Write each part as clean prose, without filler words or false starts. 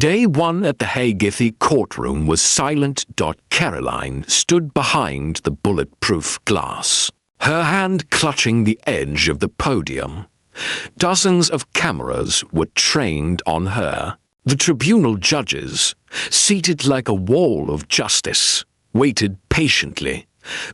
Day one at the Haygethy courtroom was silent. Caroline stood behind the bulletproof glass, her hand clutching the edge of the podium. Dozens of cameras were trained on her. The tribunal judges, seated like a wall of justice, waited patiently.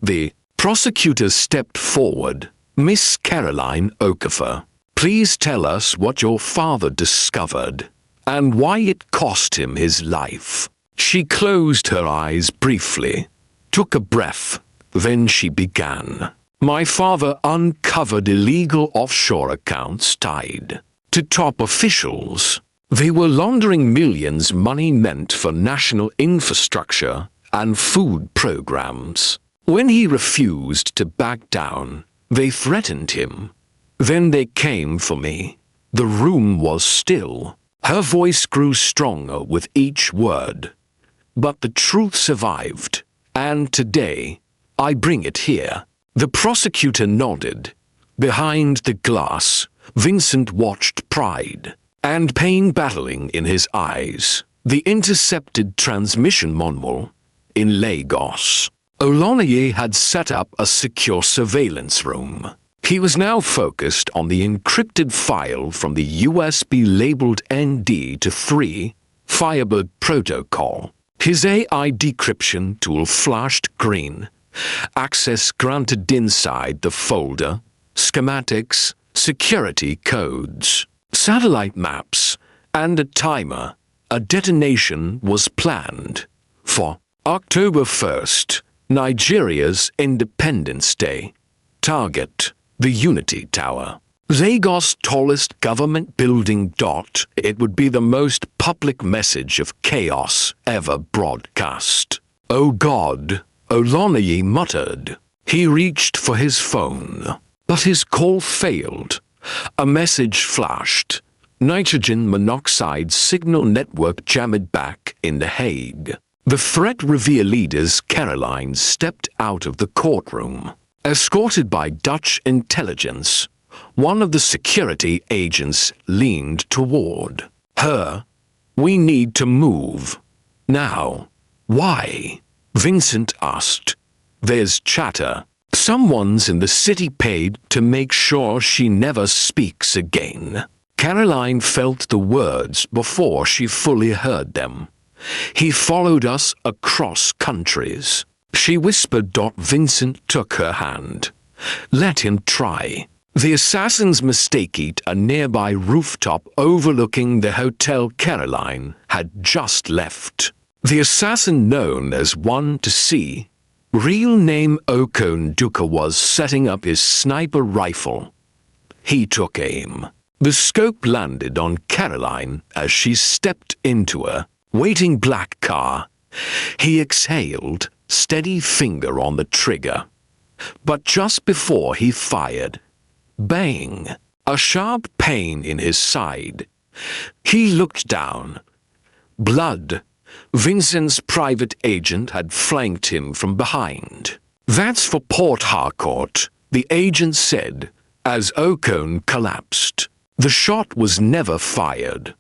The prosecutor stepped forward. "Miss Caroline Okafor, please tell us what your father discovered and why it cost him his life." She closed her eyes briefly, took a breath, then she began. "My father uncovered illegal offshore accounts tied to top officials. They were laundering millions, money meant for national infrastructure and food programs. When he refused to back down, they threatened him. Then they came for me. The room was still." Her voice grew stronger with each word. "But the truth survived, and today, I bring it here." The prosecutor nodded. Behind the glass, Vincent watched pride and pain battling in his eyes. The intercepted transmission manual in Lagos. Oloniyi had set up a secure surveillance room. He was now focused on the encrypted file from the USB labeled ND-3 Firebird protocol. His AI decryption tool flashed green. Access granted inside the folder. Schematics, security codes, satellite maps, and a timer. A detonation was planned for October 1st, Nigeria's Independence Day. Target: the Unity Tower, Lagos' tallest government building. It would be the most public message of chaos ever broadcast. "Oh God," Oloniyi muttered. He reached for his phone, but his call failed. A message flashed. Nitrogen monoxide signal network jammed back in The Hague. The threat reveal leaders. Caroline stepped out of the courtroom, escorted by Dutch intelligence. One of the security agents leaned toward her. "We need to move. Now." "Why?" Vincent asked. "There's chatter. Someone's in the city paid to make sure she never speaks again." Caroline felt the words before she fully heard them. "He followed us across countries," she whispered. Vincent took her hand. "Let him try." The assassins mistaked a nearby rooftop overlooking the hotel Caroline had just left. The assassin known as One to See, real name Okon Duka, was setting up his sniper rifle. He took aim. The scope landed on Caroline as she stepped into a waiting black car. He exhaled, steady finger on the trigger. But just before he fired, bang! A sharp pain in his side. He looked down. Blood. Vincent's private agent had flanked him from behind. "That's for Port Harcourt," the agent said, as Okon collapsed. The shot was never fired.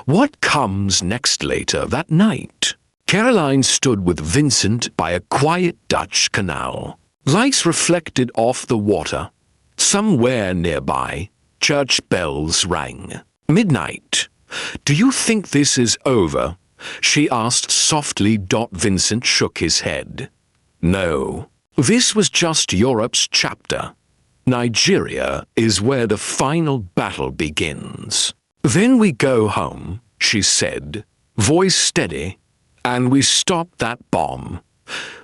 What comes next? Later that night, Caroline stood with Vincent by a quiet Dutch canal. Lights reflected off the water. Somewhere nearby, church bells rang. Midnight. "Do you think this is over?" she asked softly. Vincent shook his head. "No. This was just Europe's chapter. Nigeria is where the final battle begins. Then we go home," she said, voice steady, "and we stop that bomb."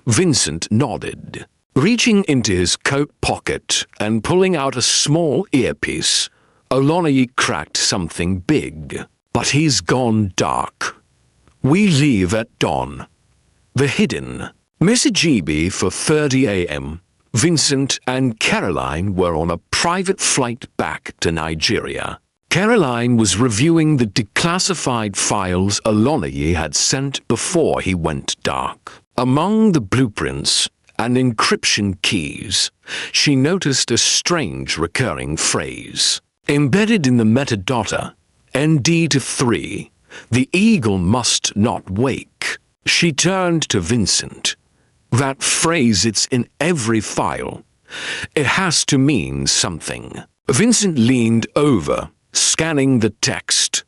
Vincent nodded, reaching into his coat pocket and pulling out a small earpiece. Oloniyi cracked something big. "But he's gone dark. We leave at dawn." The hidden Mississippi for 30 a.m. Vincent and Caroline were on a private flight back to Nigeria. Caroline was reviewing the declassified files Oloniyi had sent before he went dark. Among the blueprints and encryption keys, she noticed a strange recurring phrase. Embedded in the metadata, ND-3, The eagle must not wake. She turned to Vincent. That phrase, it's in every file. It has to mean something. Vincent leaned over, scanning the text.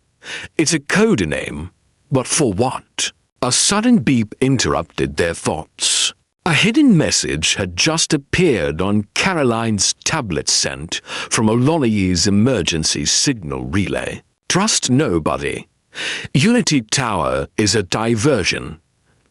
It's a code name, but for what? A sudden beep interrupted their thoughts. A hidden message had just appeared on Caroline's tablet sent from Oloniyi's emergency signal relay. Trust nobody. Unity Tower is a diversion.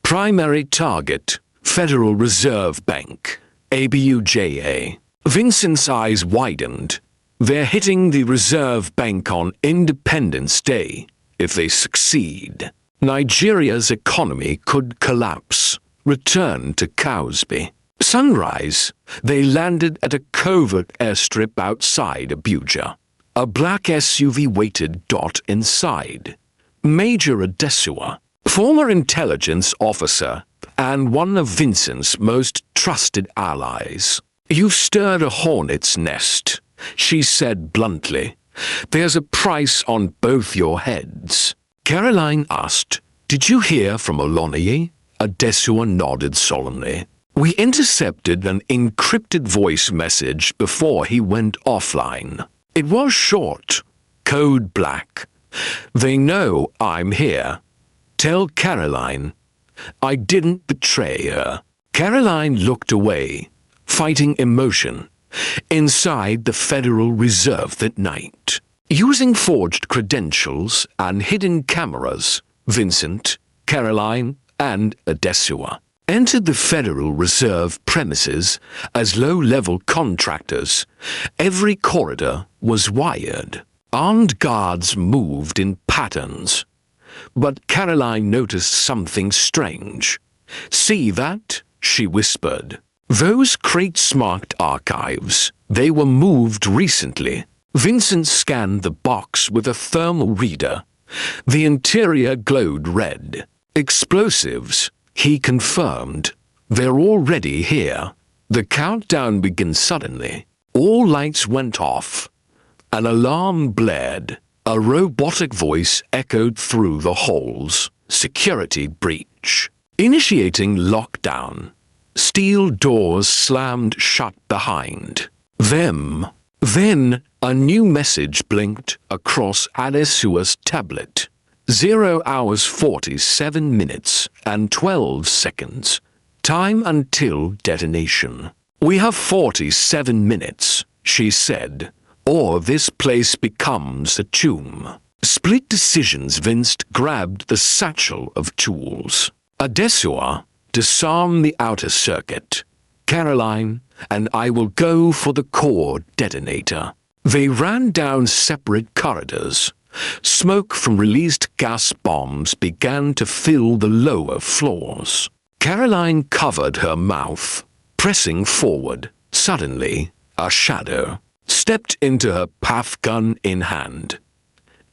Primary target, Federal Reserve Bank, ABUJA. Vincent's eyes widened. They're hitting the Reserve Bank on Independence Day. If they succeed, Nigeria's economy could collapse. Return to Cowsby. Sunrise, they landed at a covert airstrip outside Abuja. A black SUV waited. Inside. Major Adesua, former intelligence officer and one of Vincent's most trusted allies. You've stirred a hornet's nest, she said bluntly. There's a price on both your heads. Caroline asked, Did you hear from Oloniyi? Adesua nodded solemnly. We intercepted an encrypted voice message before he went offline. It was short. Code black. They know I'm here. Tell Caroline. I didn't betray her. Caroline looked away, fighting emotion. Inside the Federal Reserve that night. Using forged credentials and hidden cameras, Vincent, Caroline, and Adesua entered the Federal Reserve premises as low-level contractors. Every corridor was wired. Armed guards moved in patterns. But Caroline noticed something strange. See that? She whispered. Those crates marked archives. They were moved recently. Vincent scanned the box with a thermal reader. The interior glowed red. Explosives, he confirmed. They're already here. The countdown began suddenly. All lights went off. An alarm blared. A robotic voice echoed through the halls. Security breach. Initiating lockdown. Steel doors slammed shut behind them. Then a new message blinked across Adesua's tablet. 0 hours 47 minutes and 12 seconds. Time until detonation. We have 47 minutes, she said, or this place becomes a tomb. Split decisions. Vince grabbed the satchel of tools. Adesua, disarm the outer circuit. Caroline and I will go for the core detonator. They ran down separate corridors. Smoke from released gas bombs began to fill the lower floors. Caroline covered her mouth, pressing forward. Suddenly, a shadow stepped into her path, gun in hand.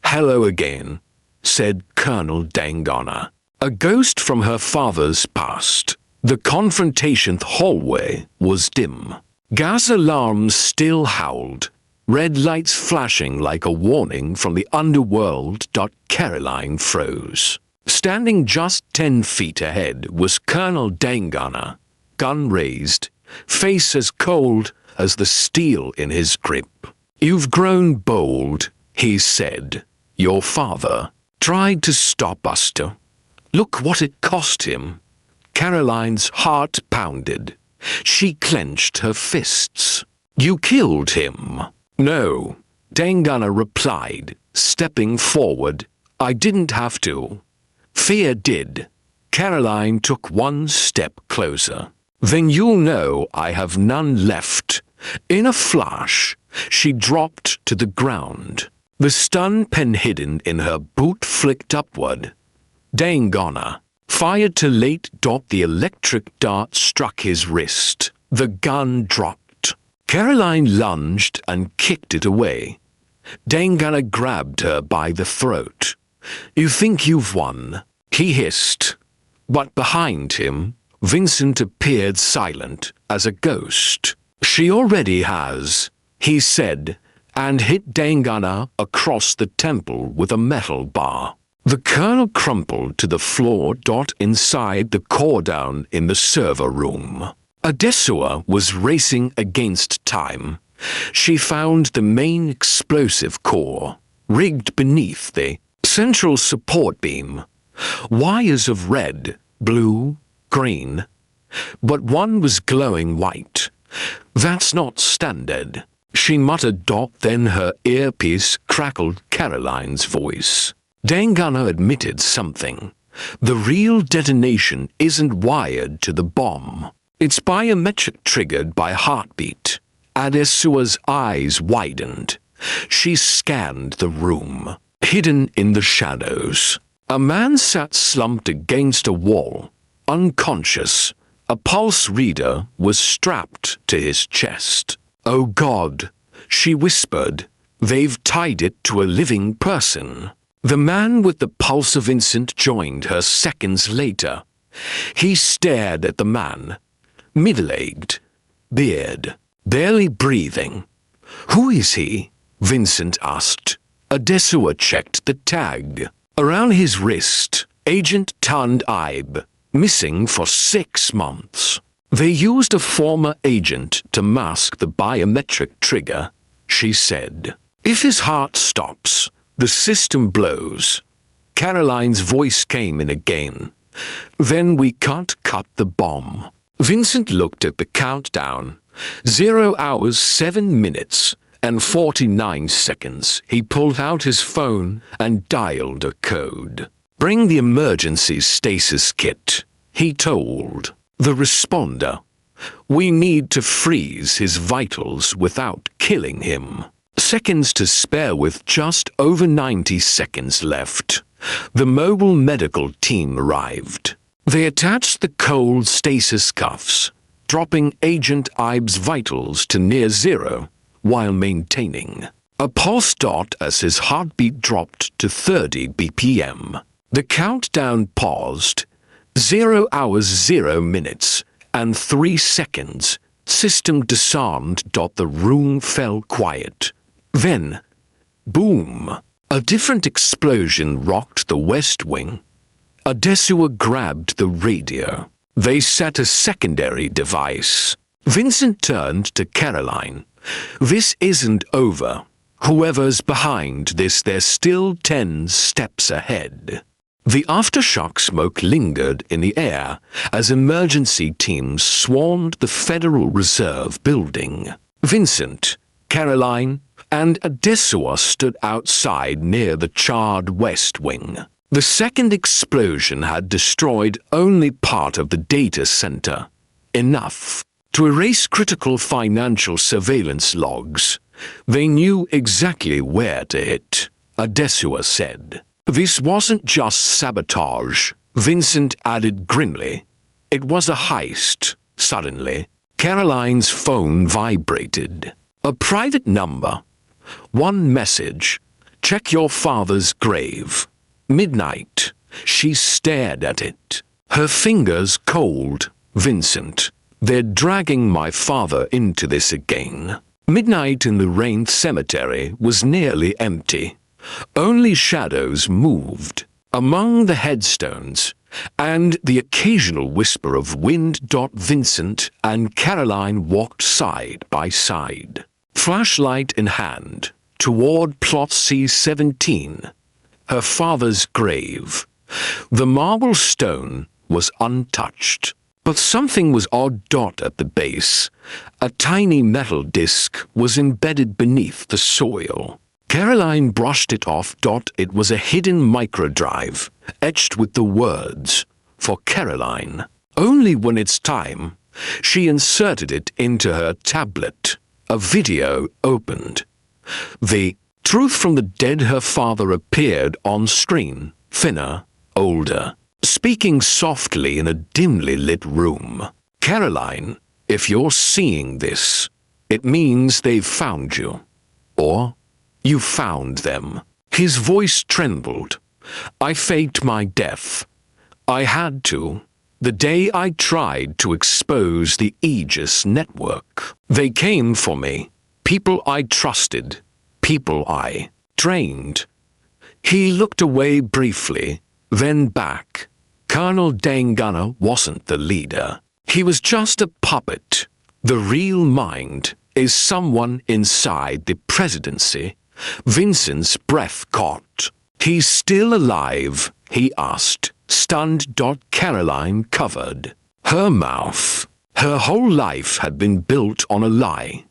Hello again, said Colonel Dangana. A ghost from her father's past. The confrontation hallway was dim. Gas alarms still howled. Red lights flashing like a warning from the underworld. Caroline froze. Standing just 10 feet ahead was Colonel Dangana, gun raised, face as cold as the steel in his grip. You've grown bold, he said. Your father tried to stop us too. Look what it cost him. Caroline's heart pounded. She clenched her fists. You killed him. No, Dangana replied, stepping forward. I didn't have to. Fear did. Caroline took one step closer. Then you'll know I have none left. In a flash, she dropped to the ground. The stun pen hidden in her boot flicked upward. Dangana fired too late. The electric dart struck his wrist. The gun dropped. Caroline lunged and kicked it away. Dangana grabbed her by the throat. You think you've won, he hissed. But behind him, Vincent appeared silent as a ghost. She already has, he said, and hit Dangana across the temple with a metal bar. The kernel crumpled to the floor. Inside the core down in the server room. Adesua was racing against time. She found the main explosive core, rigged beneath the central support beam. Wires of red, blue, green, but one was glowing white. That's not standard, she muttered. Then her earpiece crackled. Caroline's voice. Dangana admitted something. The real detonation isn't wired to the bomb. It's biometric, triggered by heartbeat. Adesua's eyes widened. She scanned the room. Hidden in the shadows, a man sat slumped against a wall, unconscious. A pulse reader was strapped to his chest. "Oh God," she whispered. "They've tied it to a living person." The man with the pulse of Vincent joined her seconds later. He stared at the man, middle-aged, beard, barely breathing. "Who is he?" Vincent asked. Adesua checked the tag. Around his wrist, Agent Tund Ibe, missing for 6 months. They used a former agent to mask the biometric trigger, she said. "If his heart stops, the system blows." Caroline's voice came in again. "Then we can't cut the bomb." Vincent looked at the countdown. 0 hours 7 minutes and 49 seconds. He pulled out his phone and dialed a code. "Bring the emergency stasis kit," he told the responder. "We need to freeze his vitals without killing him." Seconds to spare. With just over 90 seconds left, the mobile medical team arrived. They attached the cold stasis cuffs, dropping Agent Ibe's vitals to near zero while maintaining a pulse. As his heartbeat dropped to 30 BPM, the countdown paused. 0 hours 0 minutes and 3 seconds. System disarmed. The room fell quiet. Then, boom! A different explosion rocked the West Wing. Adesua grabbed the radio. They set a secondary device. Vincent turned to Caroline. "This isn't over. Whoever's behind this, they're still 10 steps ahead." The aftershock smoke lingered in the air as emergency teams swarmed the Federal Reserve building. Vincent, Caroline, and Adesua stood outside near the charred West Wing. The second explosion had destroyed only part of the data center, enough to erase critical financial surveillance logs. They knew exactly where to hit, Adesua said. "This wasn't just sabotage," Vincent added grimly. "It was a heist." Suddenly, Caroline's phone vibrated. A private number. One message. "Check your father's grave." Midnight. She stared at it. Her fingers cold. "Vincent, they're dragging my father into this again." Midnight in the Rain Cemetery was nearly empty. Only shadows moved among the headstones, and the occasional whisper of wind. Vincent and Caroline walked side by side, flashlight in hand, toward plot C-17, her father's grave. The marble stone was untouched, but something was odd. At the base, a tiny metal disc was embedded beneath the soil. Caroline brushed it off. It was a hidden microdrive, etched with the words, "For Caroline." Only when it's time, she inserted it into her tablet. A video opened. The truth from the dead. Her father appeared on screen, thinner, older, speaking softly in a dimly lit room. "Caroline, if you're seeing this, it means they've found you. Or you found them." His voice trembled. "I faked my death. I had to. The day I tried to expose the Aegis network. They came for me. People I trusted. People I trained. He looked away briefly, then back. Colonel Dangana wasn't the leader. He was just a puppet. The real mind is someone inside the presidency. Vincent's breath caught. He's still alive? He asked, stunned. Caroline covered her mouth. Her whole life had been built on a lie.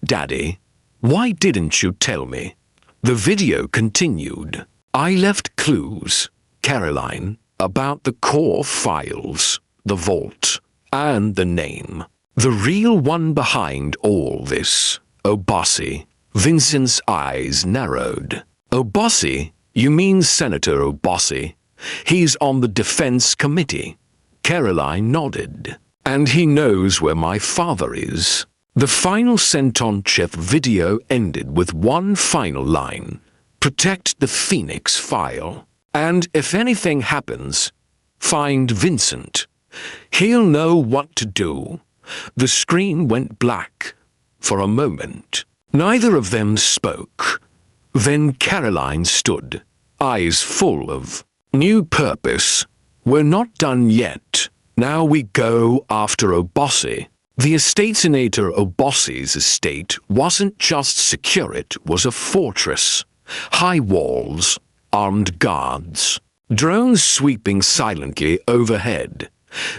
Daddy, why didn't you tell me? The video continued. I left clues, Caroline, about the core files, the vault, and the name. The real one behind all this, Obasi. Vincent's eyes narrowed. Obasi? You mean Senator Obasi? He's on the Defense Committee. Caroline nodded. And he knows where my father is. The final Sentonchev video ended with one final line. Protect the Phoenix file. And if anything happens, find Vincent. He'll know what to do. The screen went black. For a moment, neither of them spoke. Then Caroline stood, eyes full of new purpose. We're not done yet. Now we go after Obasi. The estateinator Obasi's estate wasn't just secure, it was a fortress. High walls, armed guards, drones sweeping silently overhead.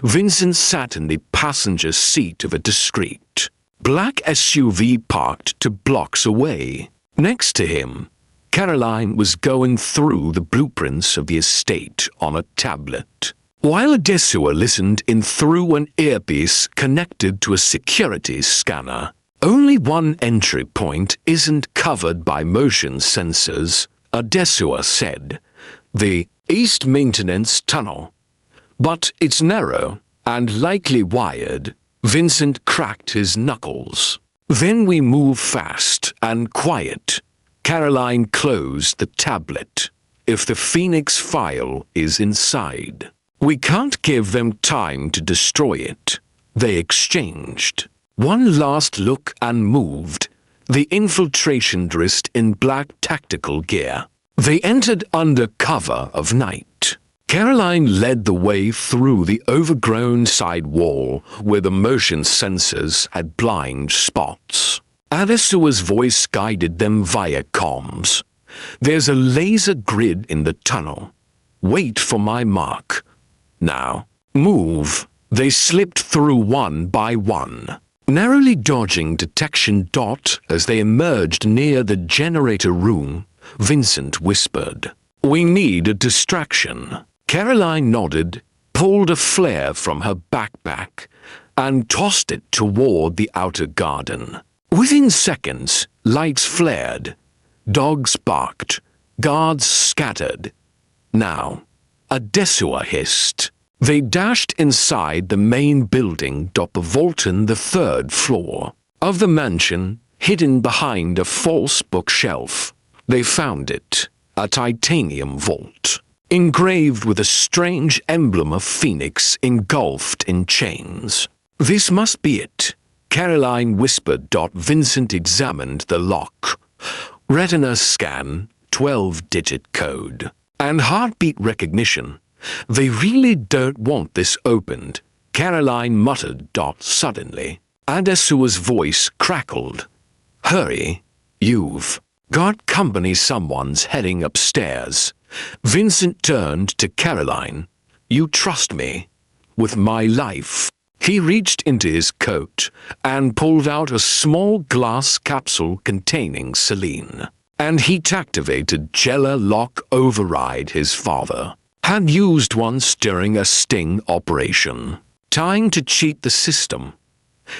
Vincent sat in the passenger seat of a discreet black SUV parked 2 blocks away. Next to him, Caroline was going through the blueprints of the estate on a tablet, while Adesua listened in through an earpiece connected to a security scanner. Only one entry point isn't covered by motion sensors, Adesua said. The East Maintenance Tunnel. But it's narrow and likely wired. Vincent cracked his knuckles. Then we move fast and quiet. Caroline closed the tablet. If the Phoenix file is inside, we can't give them time to destroy it. They exchanged one last look and moved. The infiltration dressed in black tactical gear. They entered under cover of night. Caroline led the way through the overgrown side wall where the motion sensors had blind spots. Adesua's voice guided them via comms. There's a laser grid in the tunnel. Wait for my mark. Now, move. They slipped through one by one, narrowly dodging detection. As they emerged near the generator room, Vincent whispered, "We need a distraction." Caroline nodded, pulled a flare from her backpack, and tossed it toward the outer garden. Within seconds, lights flared. Dogs barked. Guards scattered. Now, Adesua hissed. They dashed inside the main building. A vault on the 3rd floor of the mansion, hidden behind a false bookshelf. They found it, a titanium vault, engraved with a strange emblem of Phoenix engulfed in chains. This must be it, Caroline whispered. Vincent examined the lock. Retina scan, 12-digit code, and heartbeat recognition. They really don't want this opened, Caroline muttered. Suddenly, Adesua's voice crackled. Hurry, you've got company, someone's heading upstairs. Vincent turned to Caroline. You trust me? With my life? He reached into his coat and pulled out a small glass capsule containing saline. And heat activated Jella lock override his father had used once during a sting operation. Trying to cheat the system,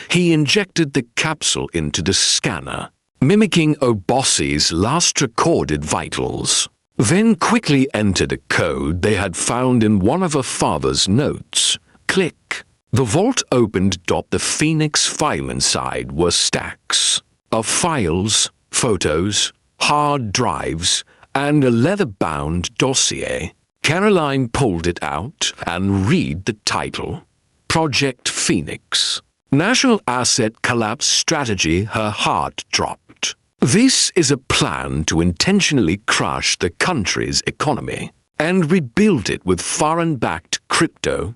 he injected the capsule into the scanner, mimicking Obasi's last recorded vitals, then quickly entered a code they had found in one of her father's notes. Click. The vault opened. The Phoenix file inside were stacks of files, photos, hard drives, and a leather-bound dossier. Caroline pulled it out and read the title. Project Phoenix. National Asset Collapse Strategy. Her heart dropped. This is a plan to intentionally crush the country's economy and rebuild it with foreign-backed crypto,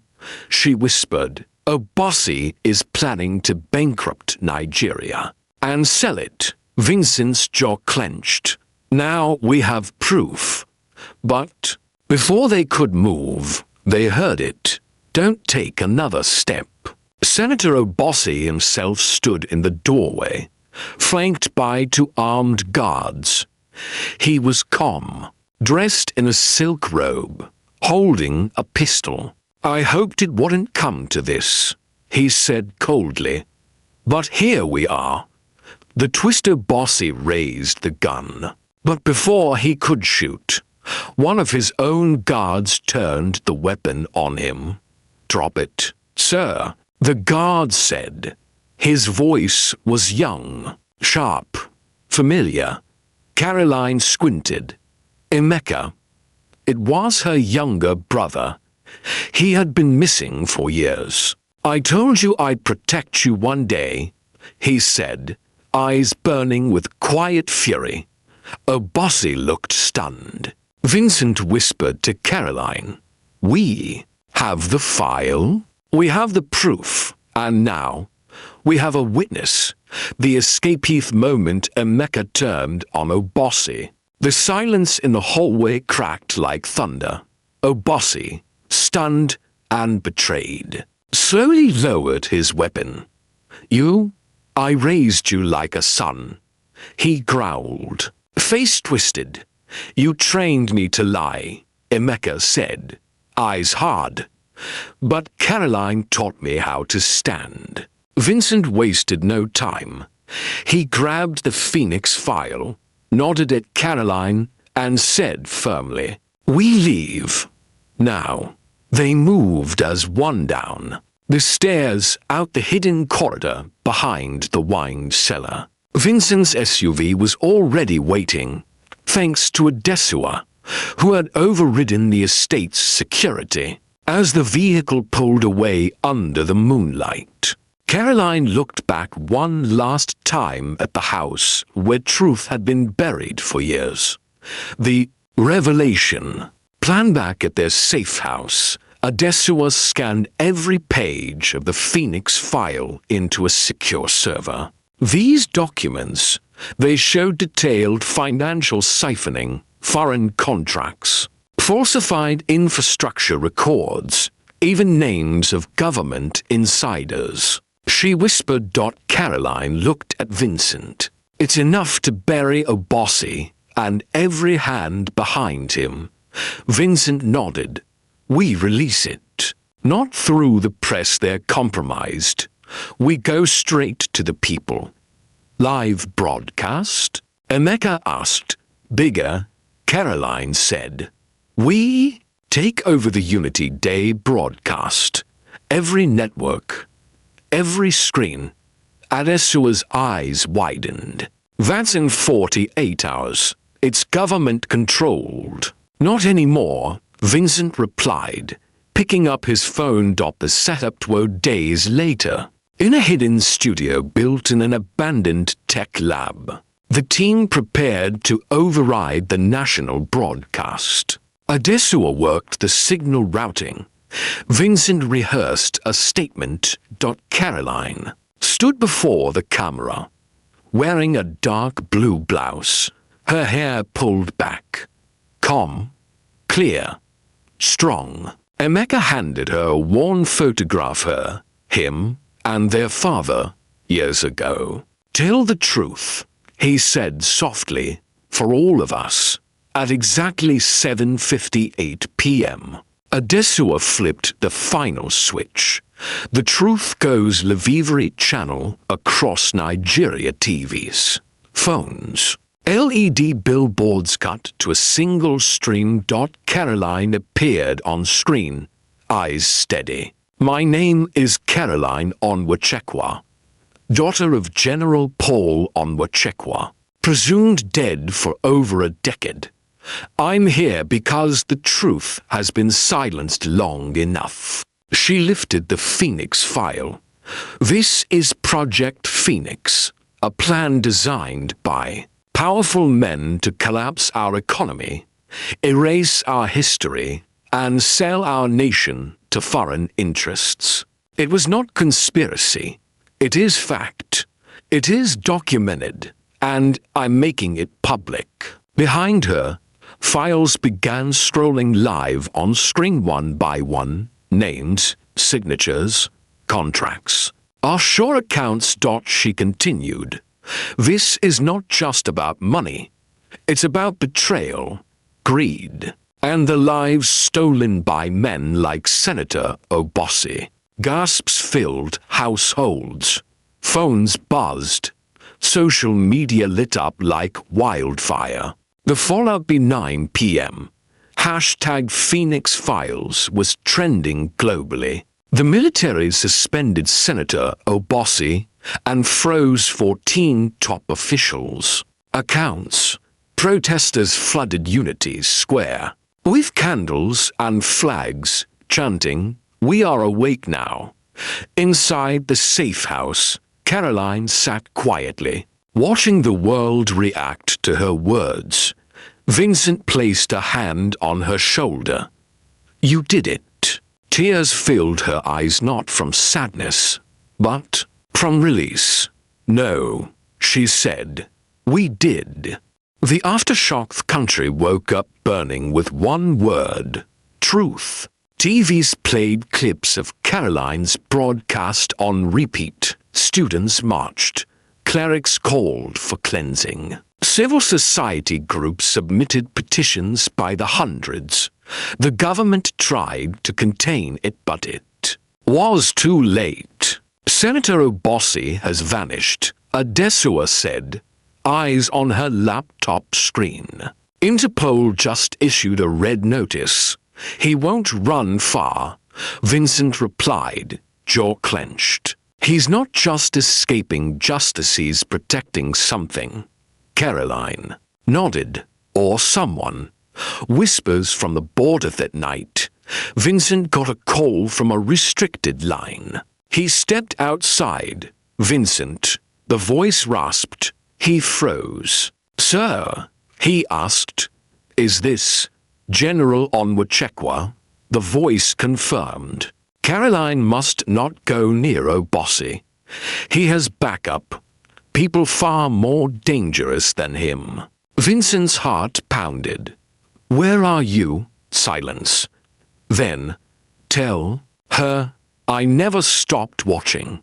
she whispered. Obosi is planning to bankrupt Nigeria and sell it. Vincent's jaw clenched. Now we have proof. But before they could move, they heard it. Don't take another step. Senator Obosi himself stood in the doorway, flanked by 2 armed guards. He was calm, dressed in a silk robe, holding a pistol. I hoped it wouldn't come to this, he said coldly. But here we are. The twister Obosi raised the gun, but before he could shoot, one of his own guards turned the weapon on him. Drop it, sir, the guard said. His voice was young, sharp, familiar. Caroline squinted. Emeka. It was her younger brother. He had been missing for years. I told you I'd protect you one day, he said, eyes burning with quiet fury. Obosi looked stunned. Vincent whispered to Caroline, We have the file, we have the proof, and now we have a witness. The escapee moment Emeka turned on Obosi. The silence in the hallway cracked like thunder. Obosi, stunned and betrayed, slowly lowered his weapon. I raised you like a son, he growled, face twisted. You trained me to lie, Emeka said, eyes hard. But Caroline taught me how to stand. Vincent wasted no time. He grabbed the Phoenix file, nodded at Caroline, and said firmly, We leave. Now, they moved as one down the stairs out the hidden corridor behind the wine cellar. Vincent's SUV was already waiting, thanks to Adesua, who had overridden the estate's security. As the vehicle pulled away under the moonlight, Caroline looked back one last time at the house where truth had been buried for years. The revelation. Planned back at their safe house, Adesua scanned every page of the Phoenix file into a secure server. These documents, they showed detailed financial siphoning, foreign contracts, falsified infrastructure records, even names of government insiders. She whispered. Caroline looked at Vincent. It's enough to bury Obosi and every hand behind him. Vincent nodded. We release it. Not through the press they're compromised. We go straight to the people. Live broadcast? Emeka asked. Bigger, Caroline said. We take over the Unity Day broadcast. Every network. Every screen. Adesua's eyes widened. That's in 48 hours. It's government-controlled. Not anymore, Vincent replied, picking up his phone. The setup 2 days later. In a hidden studio built in an abandoned tech lab, the team prepared to override the national broadcast. Adesua worked the signal routing. Vincent rehearsed a statement. Caroline stood before the camera, wearing a dark blue blouse, her hair pulled back. Calm, clear, strong. Emeka handed her a worn photograph of her, him, and their father, years ago. Tell the truth, he said softly, for all of us. At exactly 7:58 p.m., Adesua flipped the final switch. The Truth Goes Levivre channel across Nigeria TVs, phones, LED billboards cut to a single stream. Caroline appeared on screen, eyes steady. My name is Caroline Onwuchekwa, daughter of General Paul Onwuchekwa, presumed dead for over a decade. I'm here because the truth has been silenced long enough. She lifted the Phoenix file. This is Project Phoenix, a plan designed by Powerful men to collapse our economy, erase our history, and sell our nation to foreign interests. It was not conspiracy. It is fact. It is documented, and I'm making it public. Behind her, files began scrolling live on screen one by one, names, signatures, contracts. Offshore accounts. She continued. This is not just about money. It's about betrayal, greed, and the lives stolen by men like Senator Obosi. Gasps filled households. Phones buzzed. Social media lit up like wildfire. The fallout by 9 p.m. Hashtag Phoenix Files was trending globally. The military suspended Senator Obosi and froze 14 top officials' accounts. Protesters flooded Unity Square with candles and flags, chanting, "We are awake now." Inside the safe house, Caroline sat quietly, watching the world react to her words. Vincent placed a hand on her shoulder. "You did it." Tears filled her eyes, not from sadness, but from release. "No," she said. "We did." The aftershock country woke up burning with one word: truth. TVs played clips of Caroline's broadcast on repeat. Students marched. Clerics called for cleansing. Civil society groups submitted petitions by the hundreds. The government tried to contain it, but it was too late. "Senator Obosi has vanished," Adesua said, eyes on her laptop screen. Interpol just issued a red notice. "He won't run far," Vincent replied, jaw clenched. "He's not just escaping justice, he's protecting something." Caroline nodded. "Or someone." Whispers from the border that night. Vincent got a call from a restricted line. He stepped outside. "Vincent," the voice rasped. He froze. "Sir?" he asked. "Is this General Onwuchekwa?" The voice confirmed. "Caroline must not go near Obosi. He has backup. People far more dangerous than him." Vincent's heart pounded. "Where are you?" Silence. Then, "Tell her I never stopped watching.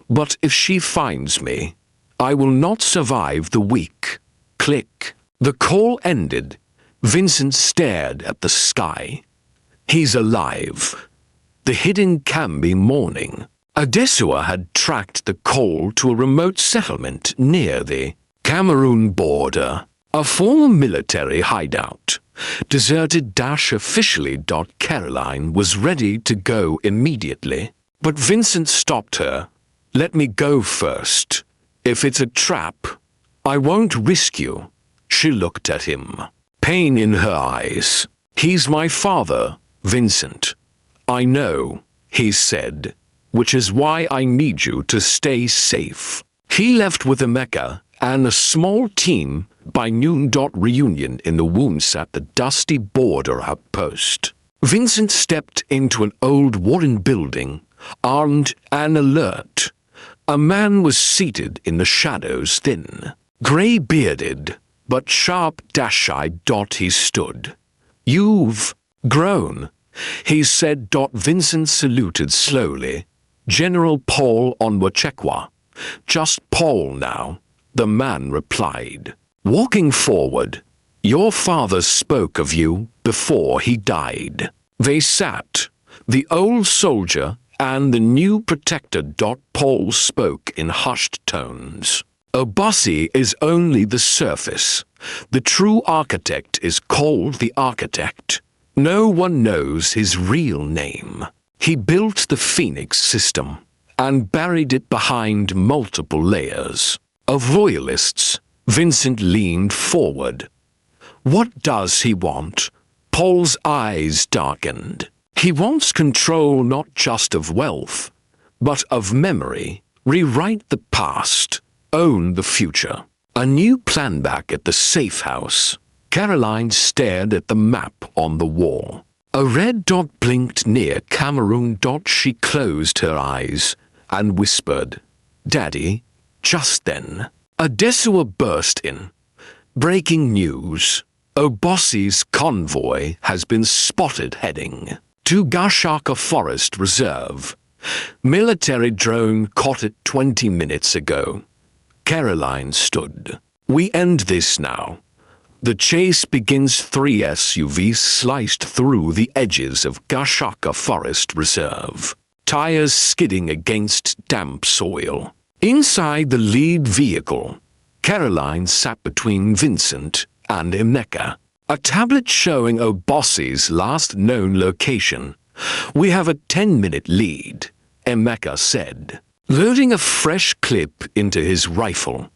But if she finds me, I will not survive the week." Click. The call ended. Vincent stared at the sky. He's alive. The hidden Kambi morning. Adesua had tracked the call to a remote settlement near the Cameroon border, a former military hideout. Deserted officially. Caroline was ready to go immediately, but Vincent stopped her. "Let me go first. If it's a trap, I won't risk you." She looked at him, pain in her eyes. "He's my father, Vincent." "I know," he said, "which is why I need you to stay safe." He left with Emeka and a small team by noon. Reunion in the wounds at the dusty border outpost. Vincent stepped into an old wooden building, armed and alert. A man was seated in the shadows, thin, grey-bearded, but sharp, dash-eyed. He stood. "You've grown," he said. Vincent saluted slowly. "General Paul Onwuchekwa." "Just Paul now," the man replied. Walking forward, "Your father spoke of you before he died." They sat, the old soldier and the new protector. Paul spoke in hushed tones. "Obosi is only the surface. The true architect is called the architect. No one knows his real name. He built the Phoenix system and buried it behind multiple layers of royalists." Vincent leaned forward. "What does he want?" Paul's eyes darkened. "He wants control, not just of wealth, but of memory. Rewrite the past, own the future." A new plan back at the safe house. Caroline stared at the map on the wall. A red dot blinked near Cameroon. She closed her eyes and whispered, "Daddy." Just then, a Desua burst in. Breaking news. Obossi's convoy has been spotted heading to Gashaka Forest Reserve. Military drone caught it 20 minutes ago. Caroline stood. We end this now. The chase begins. 3 SUVs sliced through the edges of Gashaka Forest Reserve, tires skidding against damp soil. Inside the lead vehicle, Caroline sat between Vincent and Emeka, a tablet showing Obossi's last known location. We have a 10-minute lead, Emeka said, loading a fresh clip into his rifle.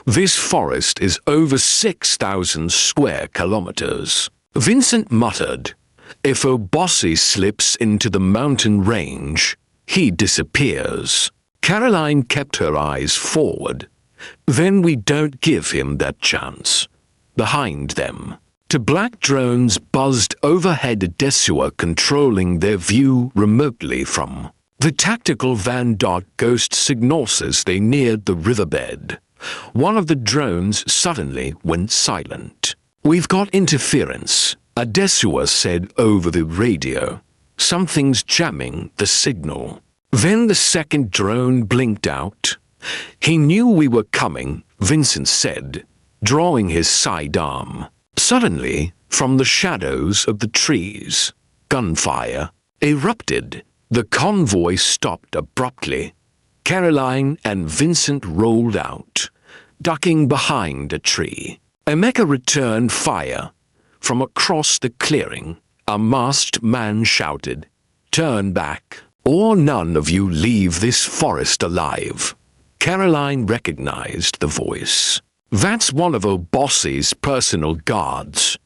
This forest is over 6,000 square kilometers. Vincent muttered, if Obossi slips into the mountain range, he disappears. Caroline kept her eyes forward. Then we don't give him that chance. Behind them, 2 black drones buzzed overhead, Desua controlling their view remotely from the tactical van. Ghost signals as they neared the riverbed. One of the drones suddenly went silent. We've got interference, a Desua said over the radio. Something's jamming the signal. Then the second drone blinked out. He knew we were coming, Vincent said, drawing his sidearm. Suddenly, from the shadows of the trees, gunfire erupted. The convoy stopped abruptly. Caroline and Vincent rolled out, ducking behind a tree. Emeka returned fire. From across the clearing, a masked man shouted, "Turn back, or none of you leave this forest alive." Caroline recognized the voice. That's one of Obossi's personal guards.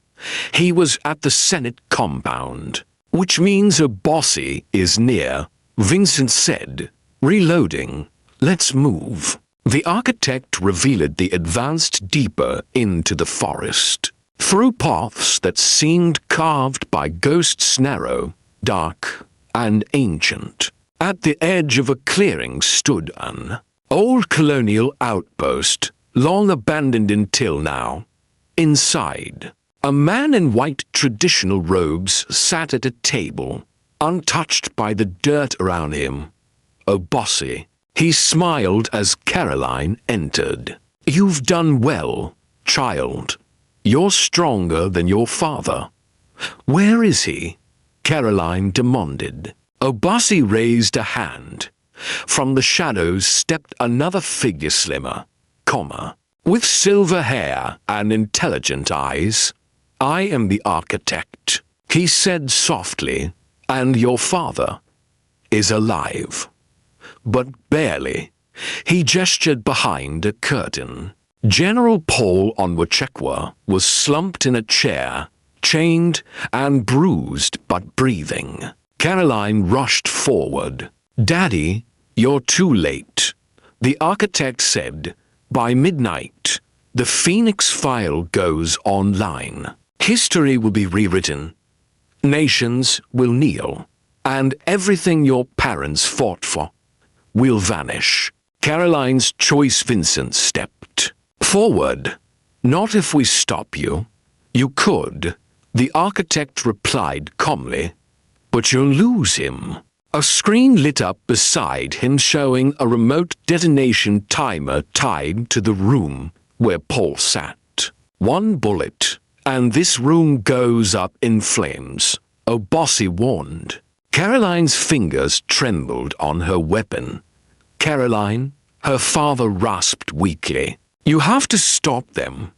He was at the Senate compound, which means Obossi is near, Vincent said, reloading. Let's move. The architect revealed they advanced deeper into the forest, through paths that seemed carved by ghosts, narrow, dark, and ancient. At the edge of a clearing stood an old colonial outpost, long abandoned until now. Inside, a man in white traditional robes sat at a table, untouched by the dirt around him. Obossi. He smiled as Caroline entered. You've done well, child. You're stronger than your father. Where is he? Caroline demanded. Obossi raised a hand. From the shadows stepped another figure, slimmer, with silver hair and intelligent eyes. I am the architect, he said softly, and your father is alive. But barely. He gestured behind a curtain. General Paul Onwuchekwa was slumped in a chair, chained and bruised but breathing. Caroline rushed forward. Daddy, you're too late, the architect said. By midnight, the Phoenix file goes online. History will be rewritten. Nations will kneel. And everything your parents fought for will vanish. Caroline's choice. Vincent stepped forward. Not if we stop you. You could, the architect replied calmly. But you'll lose him. A screen lit up beside him showing a remote detonation timer tied to the room where Paul sat. 1 bullet, and this room goes up in flames, Obossi warned. Caroline's fingers trembled on her weapon. Caroline, her father rasped weakly. You have to stop them.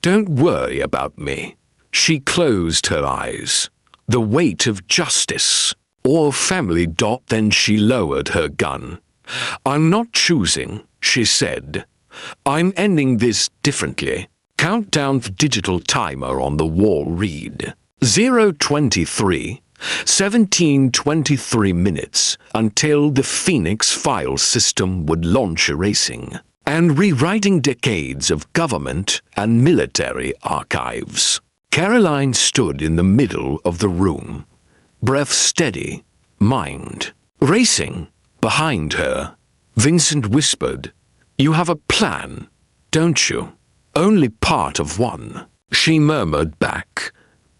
Don't worry about me. She closed her eyes. The weight of justice, or family. Then she lowered her gun. I'm not choosing, she said. I'm ending this differently. Countdown digital timer on the wall read 0:23, 17:23 minutes until the Phoenix file system would launch erasing and rewriting decades of government and military archives. Caroline stood in the middle of the room, breath steady, mind racing. Behind her, Vincent whispered, "You have a plan, don't you?" "Only part of one," she murmured back.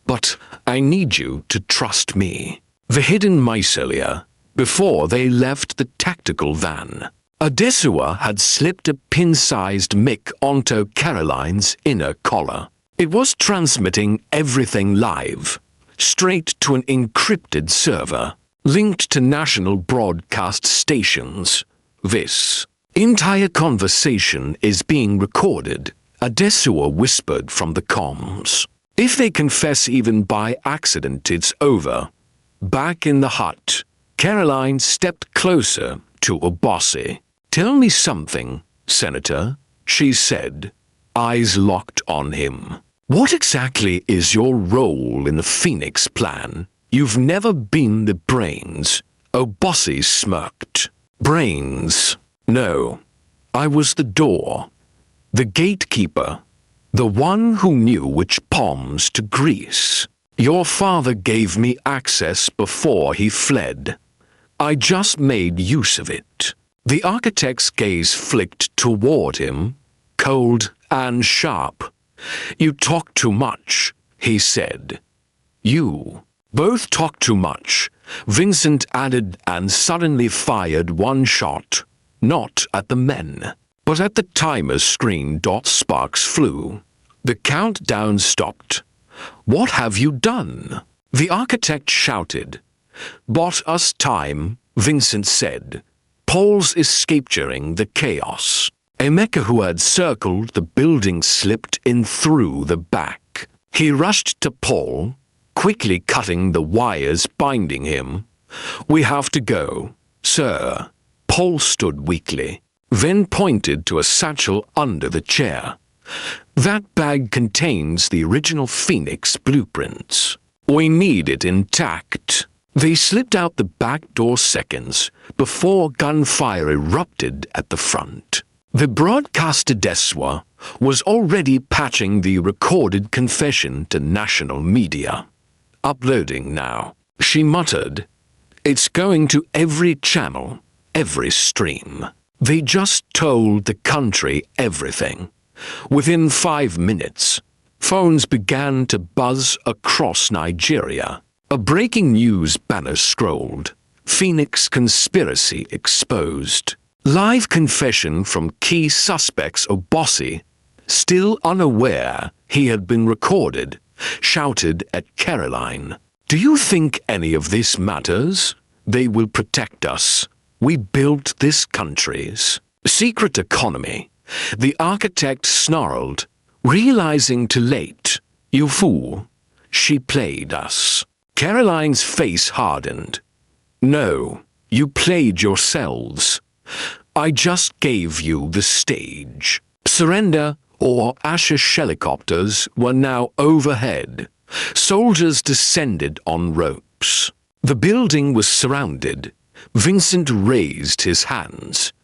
"But I need you to trust me." The hidden mycelia, before they left the tactical van. Adesua had slipped a pin-sized mic onto Caroline's inner collar. It was transmitting everything live, straight to an encrypted server, linked to national broadcast stations. "This entire conversation is being recorded," Adesua whispered from the comms. "If they confess even by accident, it's over." Back in the hut, Caroline stepped closer to Obasi. "Tell me something, Senator," she said, eyes locked on him. "What exactly is your role in the Phoenix plan? You've never been the brains." Obasi smirked. "Brains? No. I was the door. The gatekeeper. The one who knew which palms to grease. Your father gave me access before he fled. I just made use of it." The architect's gaze flicked toward him, cold and sharp. "You talk too much," he said. "You both talk too much," Vincent added, and suddenly fired one shot, not at the men, but at the timer screen. Sparks flew. The countdown stopped. "What have you done?" the architect shouted. "Bought us time," Vincent said. "Paul's escape during the chaos." A mecha who had circled the building slipped in through the back. He rushed to Paul, quickly cutting the wires binding him. "We have to go, sir." Paul stood weakly, then pointed to a satchel under the chair. "That bag contains the original Phoenix blueprints. We need it intact." They slipped out the back door seconds before gunfire erupted at the front. The broadcaster Deswa was already patching the recorded confession to national media. "Uploading now," she muttered. "It's going to every channel, every stream." They just told the country everything. Within 5 minutes, phones began to buzz across Nigeria. A breaking news banner scrolled. "Phoenix conspiracy exposed." Live confession from key suspects. Obasi, still unaware he had been recorded, shouted at Caroline. "Do you think any of this matters? They will protect us. We built this country's secret economy." The architect snarled, realizing too late. "You fool. She played us." Caroline's face hardened. "No, you played yourselves. I just gave you the stage." Surrender or Ashish helicopters were now overhead. Soldiers descended on ropes. The building was surrounded. Vincent raised his hands.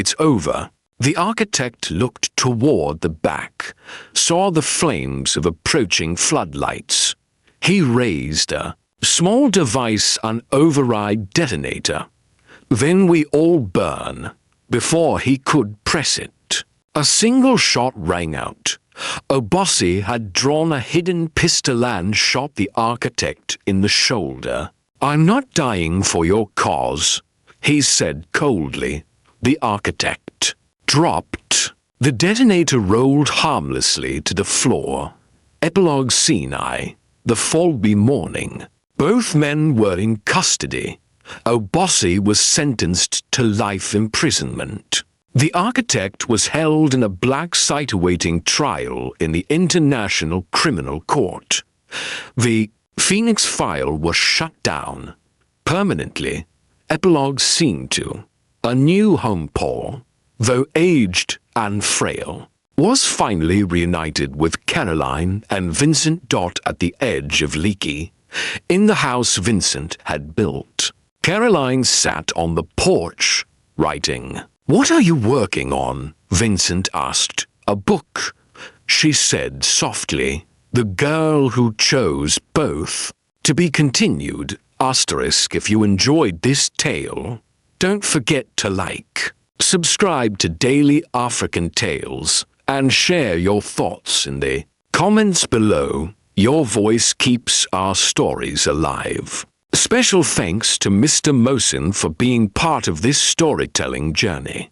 "It's over." The architect looked toward the back, saw the flames of approaching floodlights. He raised a small device, an override detonator. "Then we all burn," before he could press it. A single shot rang out. Obasi had drawn a hidden pistol and shot the architect in the shoulder. "I'm not dying for your cause," he said coldly. The architect dropped. The detonator rolled harmlessly to the floor. Epilogue Sinai, the Folby morning. Both men were in custody. Obasi was sentenced to life imprisonment. The architect was held in a black site awaiting trial in the International Criminal Court. The Phoenix file was shut down permanently. Epilogue Scene 2. A new home. Paul, though aged and frail, was finally reunited with Caroline and Vincent. At the edge of Leaky, in the house Vincent had built. Caroline sat on the porch, writing. "What are you working on?" Vincent asked. "A book," she said softly. "The Girl Who Chose Both." To be continued. Asterisk. If you enjoyed this tale, don't forget to like, subscribe to Daily African Tales, and share your thoughts in the comments below. Your voice keeps our stories alive. Special thanks to Mr. Mosin for being part of this storytelling journey.